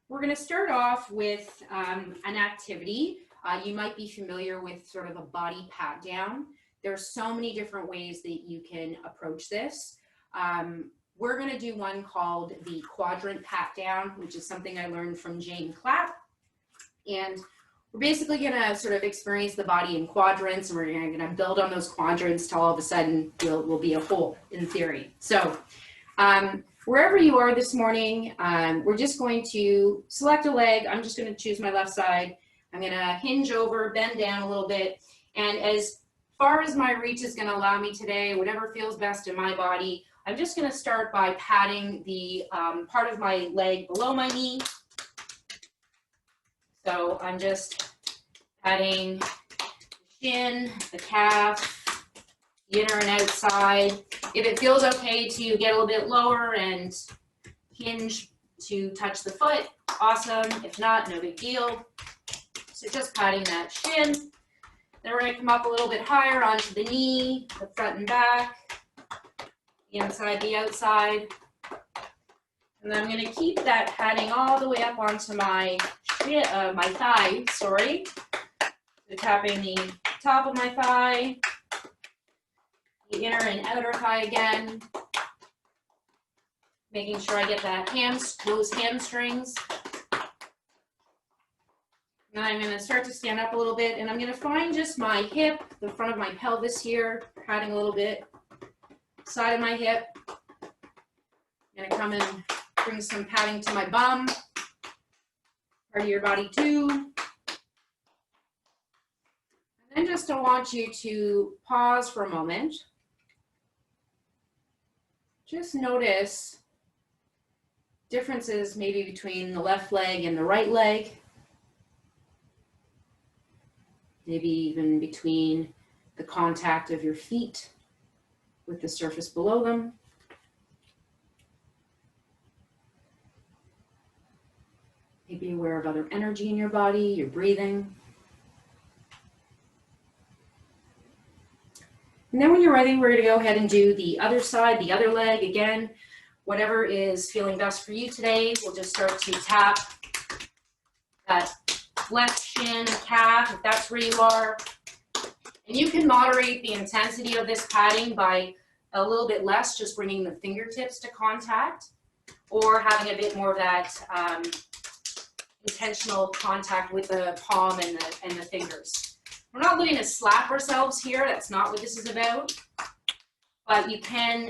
We're going to start off with an activity. You might be familiar with sort of a body pat down. There's so many different ways that you can approach this. We're going to do one called the quadrant pat down, which is something I learned from Jane Clapp. And we're basically going to sort of experience the body in quadrants, and we're going to build on those quadrants till all of a sudden we'll be a whole in theory. So wherever you are this morning, we're just going to select a leg. I'm just going to choose my left side. I'm going to hinge over, bend down a little bit, and as far as my reach is going to allow me today, whatever feels best in my body, I'm just going to start by patting the part of my leg below my knee. So I'm just patting the shin, the calf, the inner and outside. If it feels okay to get a little bit lower and hinge to touch the foot, awesome. If not, no big deal. So just patting that shin. Then we're going to come up a little bit higher onto the knee, the front and back, the inside, the outside. And then I'm going to keep that patting all the way up onto my thigh, sorry. So tapping the top of my thigh, the inner and outer thigh again, making sure I get that those hamstrings. Now I'm going to start to stand up a little bit, and I'm going to find just my hip, the front of my pelvis here, patting a little bit, side of my hip. I'm going to come and bring some patting to my bum, part of your body too. And then just I want you to pause for a moment. Just notice differences maybe between the left leg and the right leg. Maybe even between the contact of your feet with the surface below them. Be aware of other energy in your body, your breathing. And then when you're ready, we're going to go ahead and do the other side, the other leg. Again, whatever is feeling best for you today, we'll just start to tap that left shin, calf, if that's where you are. And you can moderate the intensity of this patting by a little bit less, just bringing the fingertips to contact, or having a bit more of that intentional contact with the palm and the fingers. We're not looking to slap ourselves here. That's not what this is about. But you can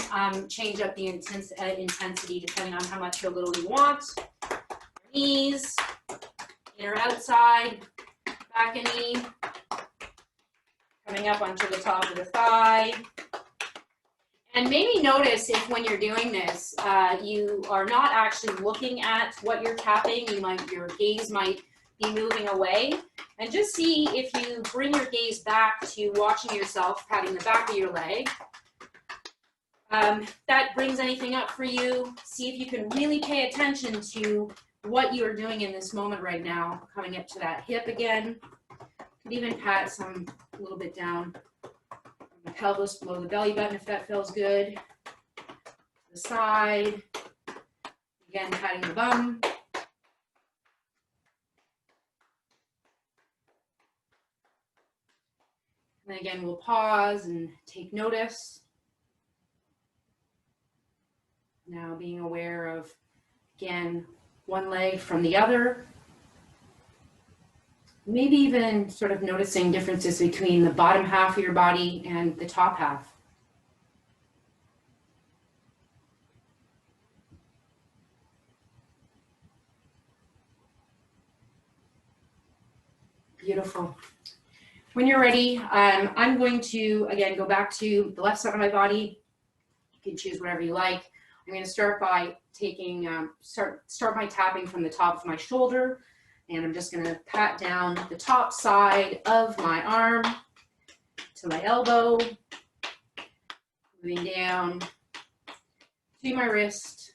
change up the intensity depending on how much or little you want. Knees, inner outside, back and knee, coming up onto the top of the thigh. And maybe notice if when you're doing this, you are not actually looking at what you're tapping. Your gaze might be moving away. And just see if you bring your gaze back to watching yourself patting the back of your leg. That brings anything up for you. See if you can really pay attention to what you are doing in this moment right now. Coming up to that hip again. Could even pat a little bit down the pelvis below the belly button if that feels good. The side. Again, patting the bum. And then again, we'll pause and take notice. Now being aware of, again, one leg from the other. Maybe even sort of noticing differences between the bottom half of your body and the top half. Beautiful. When you're ready, I'm going to, again, go back to the left side of my body. You can choose whatever you like. I'm going to start by taking, start my tapping from the top of my shoulder. And I'm just going to pat down the top side of my arm to my elbow. Moving down to my wrist,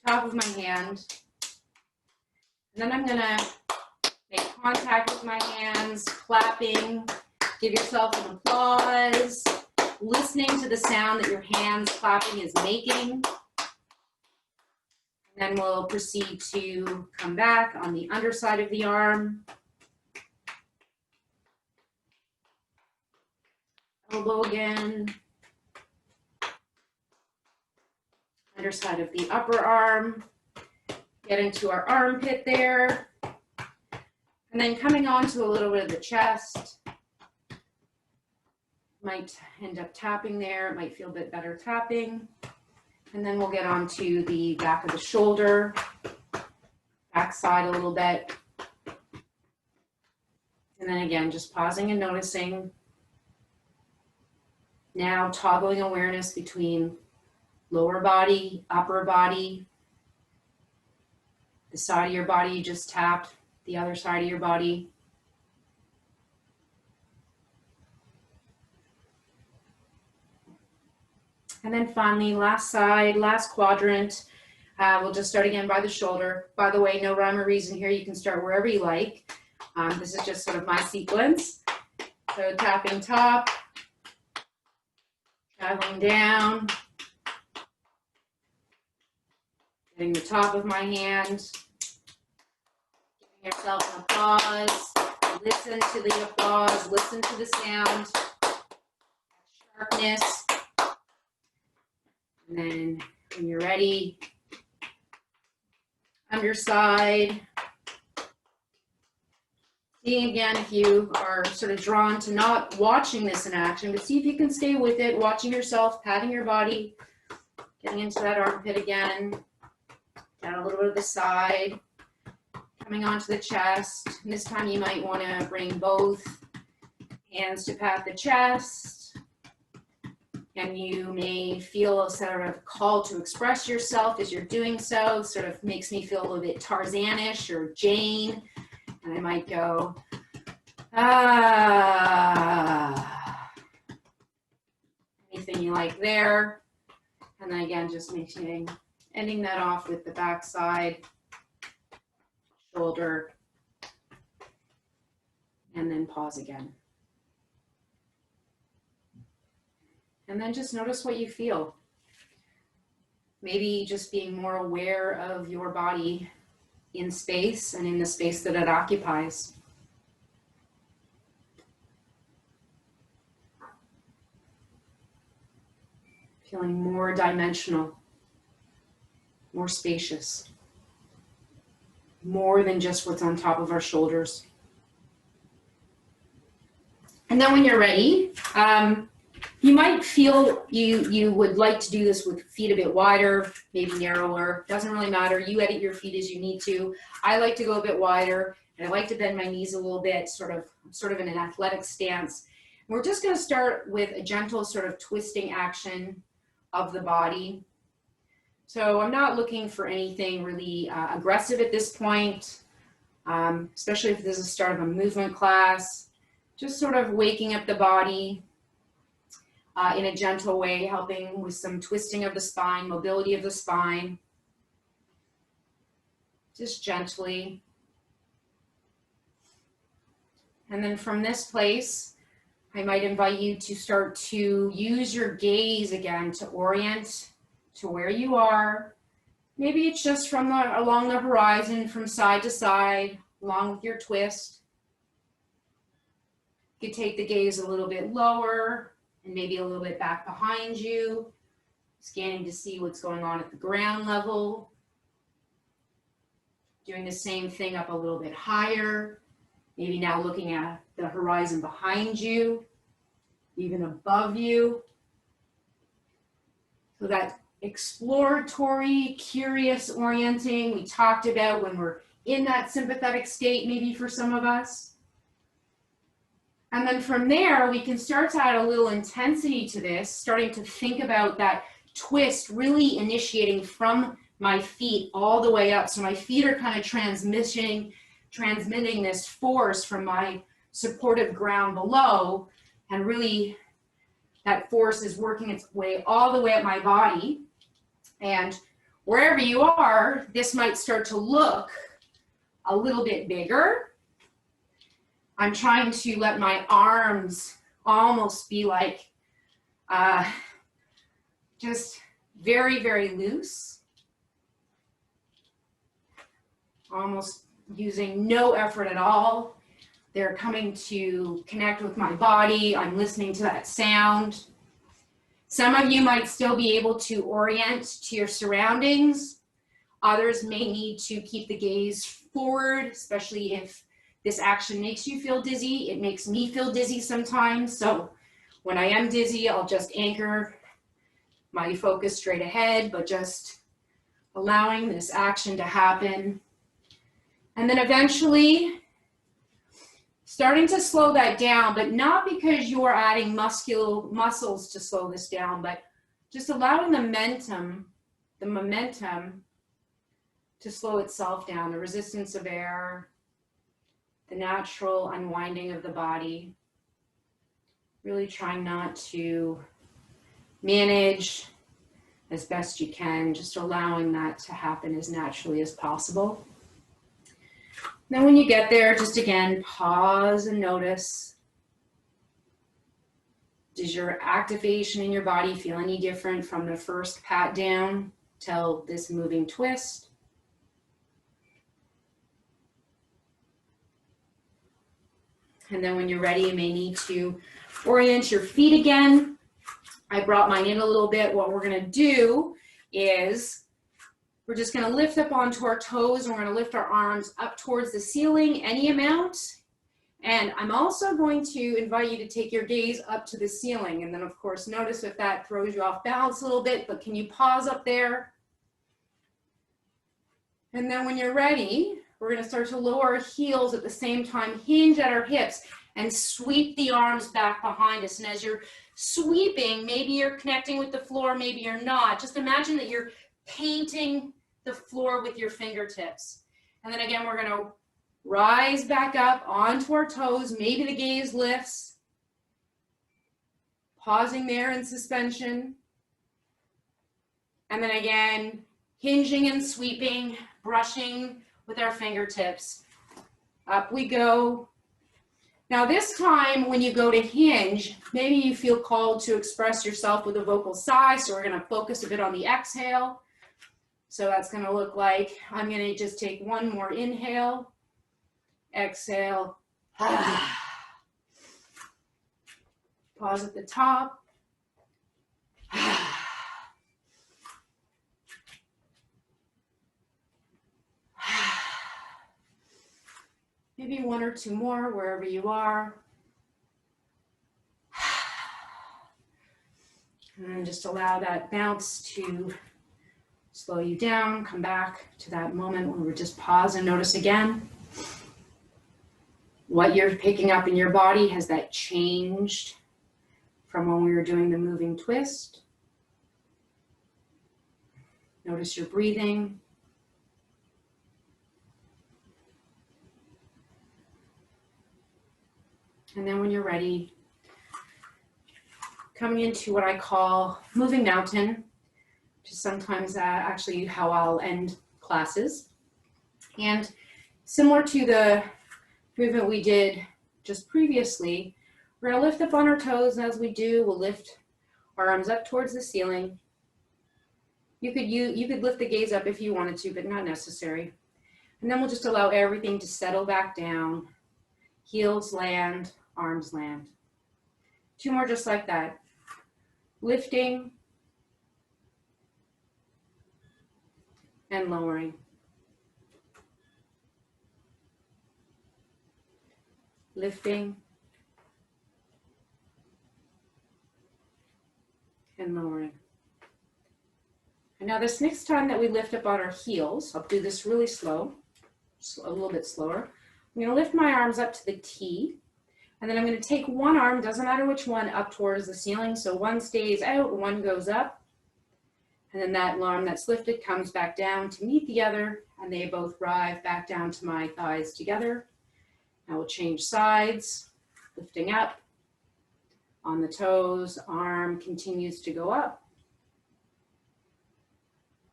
top of my hand. And then I'm going to make contact with my hands, clapping. Give yourself an applause, listening to the sound that your hands clapping is making. And then we'll proceed to come back on the underside of the arm. Elbow again. Underside of the upper arm. Get into our armpit there. And then coming on to a little bit of the chest. Might end up tapping there. It might feel a bit better tapping. And then we'll get on to the back of the shoulder, back side a little bit. And then again, just pausing and noticing. Now toggling awareness between lower body, upper body, the side of your body you just tapped, the other side of your body. And then finally, last side, last quadrant. We'll just start again by the shoulder. By the way, no rhyme or reason here. You can start wherever you like. This is just sort of my sequence. So tapping top, traveling down, getting the top of my hand, giving yourself an applause. Listen to the applause, listen to the sound, sharpness. And then when you're ready, underside. See again if you are sort of drawn to not watching this in action, but see if you can stay with it, watching yourself, patting your body, getting into that armpit again, down a little bit of the side, coming onto the chest. And this time you might want to bring both hands to pat the chest. And you may feel a sort of call to express yourself as you're doing so. Sort of makes me feel a little bit Tarzanish or Jane. And I might go, ah. Anything you like there. And then again, just ending that off with the back side, shoulder, and then pause again. And then just notice what you feel. Maybe just being more aware of your body in space and in the space that it occupies. Feeling more dimensional, more spacious, more than just what's on top of our shoulders. And then when you're ready, you might feel you would like to do this with feet a bit wider, maybe narrower. Doesn't really matter. You edit your feet as you need to. I like to go a bit wider, and I like to bend my knees a little bit, sort of in an athletic stance. We're just going to start with a gentle sort of twisting action of the body. So I'm not looking for anything really aggressive at this point, especially if this is the start of a movement class. Just sort of waking up the body. In a gentle way, helping with some twisting of the spine, mobility of the spine. Just gently. And then from this place, I might invite you to start to use your gaze again to orient to where you are. Maybe it's just from along the horizon, from side to side, along with your twist. You could take the gaze a little bit lower, and maybe a little bit back behind you, scanning to see what's going on at the ground level. Doing the same thing up a little bit higher, maybe now looking at the horizon behind you, even above you. So that exploratory, curious orienting we talked about when we're in that sympathetic state, maybe for some of us. And then from there, we can start to add a little intensity to this, starting to think about that twist really initiating from my feet all the way up. So my feet are kind of transmitting this force from my supportive ground below. And really, that force is working its way all the way up my body. And wherever you are, this might start to look a little bit bigger. I'm trying to let my arms almost be like just very, very loose. almost using no effort at all. They're coming to connect with my body. I'm listening to that sound. Some of you might still be able to orient to your surroundings. Others may need to keep the gaze forward, especially if this action makes you feel dizzy. It makes me feel dizzy sometimes. So when I am dizzy, I'll just anchor my focus straight ahead, but just allowing this action to happen. And then eventually starting to slow that down, but not because you're adding muscles to slow this down, but just allowing the momentum to slow itself down, the resistance of air, the natural unwinding of the body. Really trying not to manage as best you can, just allowing that to happen as naturally as possible. Then when you get there, just again, pause and notice. Does your activation in your body feel any different from the first pat down till this moving twist? And then when you're ready, you may need to orient your feet again. I brought mine in a little bit. What we're gonna do is we're just gonna lift up onto our toes and we're gonna lift our arms up towards the ceiling, any amount. And I'm also going to invite you to take your gaze up to the ceiling. And then of course, notice if that throws you off balance a little bit, but can you pause up there? And then when you're ready, we're gonna start to lower our heels at the same time, hinge at our hips and sweep the arms back behind us. And as you're sweeping, maybe you're connecting with the floor, maybe you're not. Just imagine that you're painting the floor with your fingertips. And then again, we're gonna rise back up onto our toes. Maybe the gaze lifts. Pausing there in suspension. And then again, hinging and sweeping, brushing with our fingertips. Up we go. Now this time when you go to hinge, maybe you feel called to express yourself with a vocal sigh, so we're gonna focus a bit on the exhale. So that's gonna look like, I'm gonna just take one more inhale, exhale, pause at the top. Maybe one or two more wherever you are. And just allow that bounce to slow you down. Come back to that moment when we just pause and notice again. What you're picking up in your body, has that changed from when we were doing the moving twist? Notice your breathing. And then when you're ready, coming into what I call moving mountain, which is sometimes actually how I'll end classes. And similar to the movement we did just previously, we're gonna lift up on our toes, and as we do, we'll lift our arms up towards the ceiling. You could lift the gaze up if you wanted to, but not necessary. And then we'll just allow everything to settle back down. Heels land, arms land. Two more just like that. Lifting and lowering. Lifting and lowering. And now this next time that we lift up on our heels, I'll do this really slow, a little bit slower. I'm going to lift my arms up to the T, and then I'm going to take one arm, doesn't matter which one, up towards the ceiling. So one stays out, one goes up, and then that arm that's lifted comes back down to meet the other, and they both rise back down to my thighs together. Now we'll change sides, lifting up on the toes, arm continues to go up,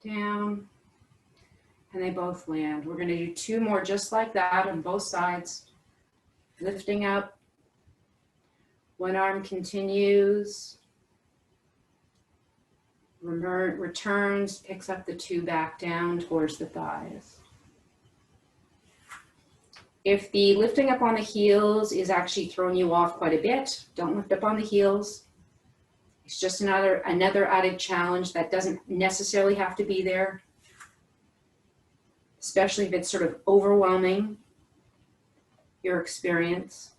down, and they both land. We're going to do two more just like that on both sides. Lifting up, one arm continues, returns, picks up the two back down towards the thighs. If the lifting up on the heels is actually throwing you off quite a bit, don't lift up on the heels. It's just another added challenge that doesn't necessarily have to be there, especially if it's sort of overwhelming your experience.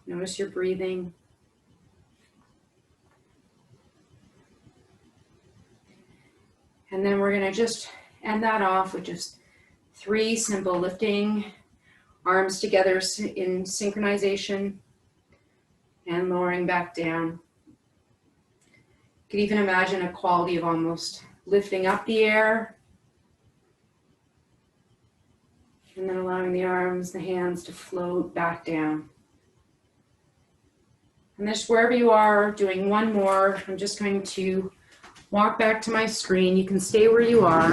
Notice your breathing. And then we're going to just end that off with just 3 simple lifting arms together in synchronization and lowering back down. You could even imagine a quality of almost lifting up the air and then allowing the arms, the hands to float back down. And just wherever you are, doing one more, I'm just going to walk back to my screen. You can stay where you are.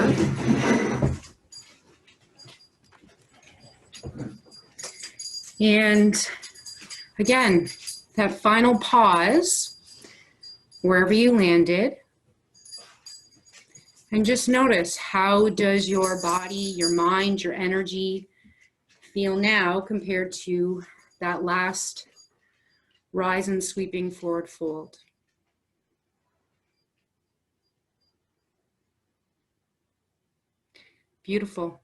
And again, that final pause, wherever you landed. And just notice, how does your body, your mind, your energy feel now compared to that last rise and sweeping forward fold? Beautiful.